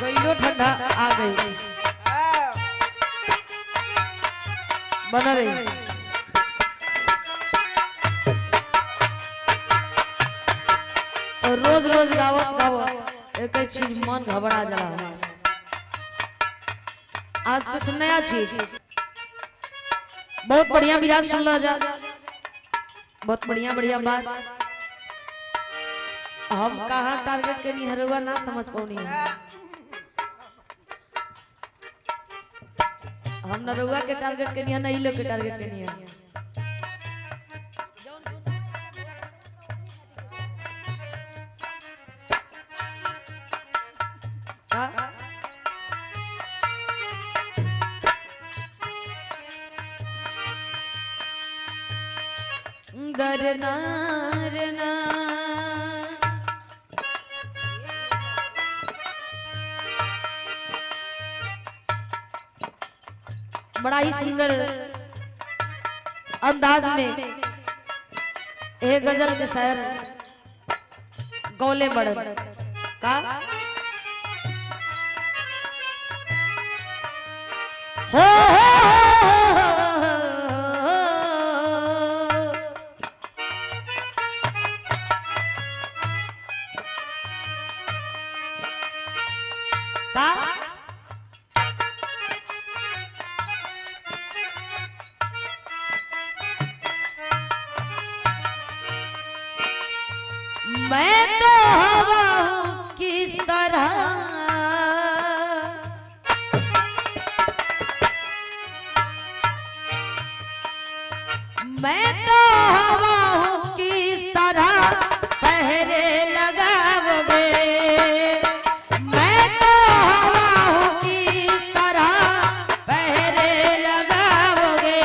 गईलो ठंडा आ गई बना रही। और रोज रोज गावत गावत एक एक चीज मन घबरा जाला। आज कुछ नया चीज बहुत बढ़िया मिजाज सुन ला जा, बहुत बढ़िया बढ़िया बात। हम कहाँ टारगेट के निहरवा ना समझ पाऊनी है। हम नरुआ के टारगेट के निहर नहीं, लोग के टारगेट के निहर। दरना रना बड़ा ही सुंदर अंदाज में एक गजल के शायर गौले बड़ का हो का मैं तो हवा हूँ किस तरह, मैं तो हवा हूँ किस तरह पहरे लगाओगे। मैं तो हवा हूँ किस तरह पहरे लगाओगे।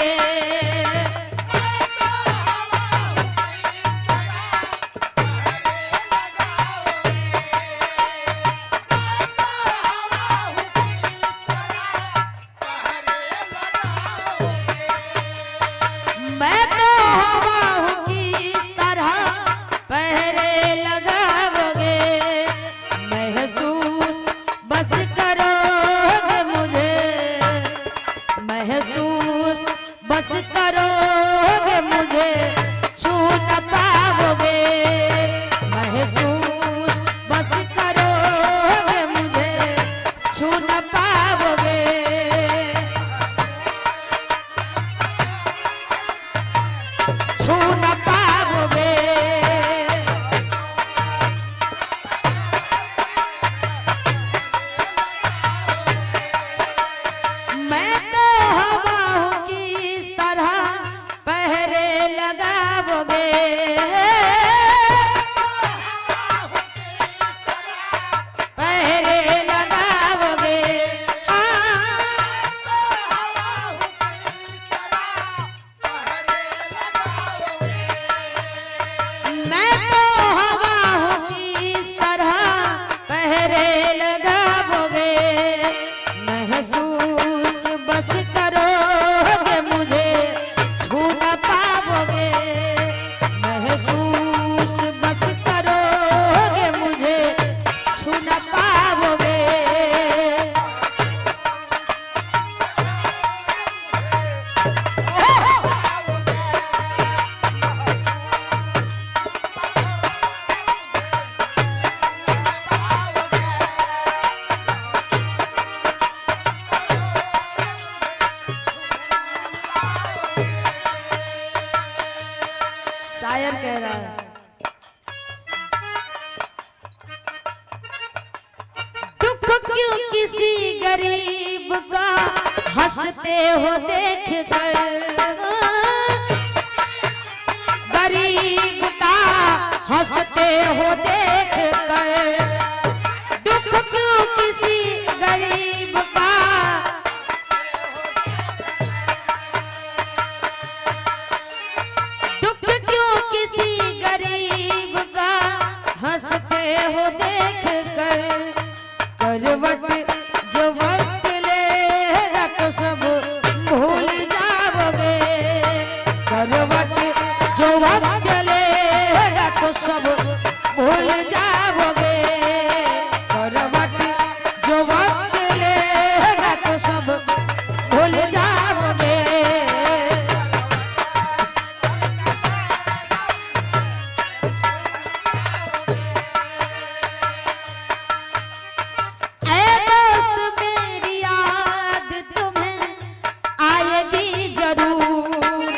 मैं तो हवा हूँ किस तरह पहरे लगाओगे। महसूस बस करोगे मुझे, महसूस बस करोगे मुझे छू न पाओगे। महसूस बस करोगे मुझे छू न पाओगे। छू न पाओगे। मैं तो हवा हूँ किस तरह पहरे लगाओगे। पहरे लगाओगे। मैं तो हवा हूँ किस तरह पहरे लगाओगे। महसूस बस करोगे मुझे छू न पाओगे। महसूस बस करोगे मुझे छू न पाओगे। शायर कह रहा है दुख क्यों किसी गरीब का हंसते हो देख कर। गरीब का हंसते हो देख कर। दुख क्यों किसी गरीब का गरीब का हंसते हो देख कर। करवट जो वक्त लेगा तो सब भूल जाओगे। करवट जो वक्त लेगा तो सब भूल जाओगे। जो वक्त लेगा तो सब भूल जाओगे। ऐ दोस्त मेरी याद तुम्हें आएगी जरूर,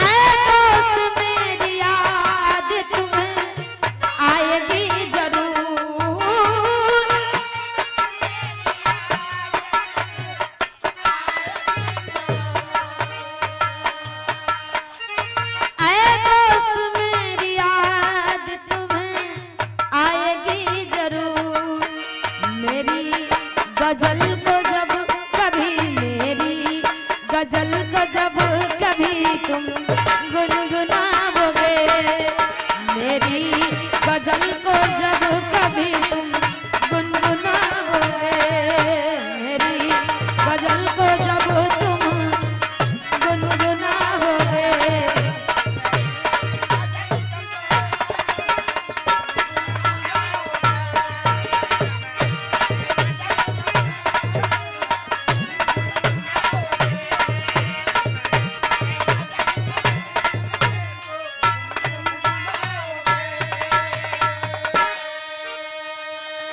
ऐ दोस्त मेरी याद तुम्हें आएगी जरूर। ऐ दोस्त मेरी याद तुम्हें आएगी जरूर। मेरी गजल को जब कभी, मेरी गजल को जब कभी तुम गुन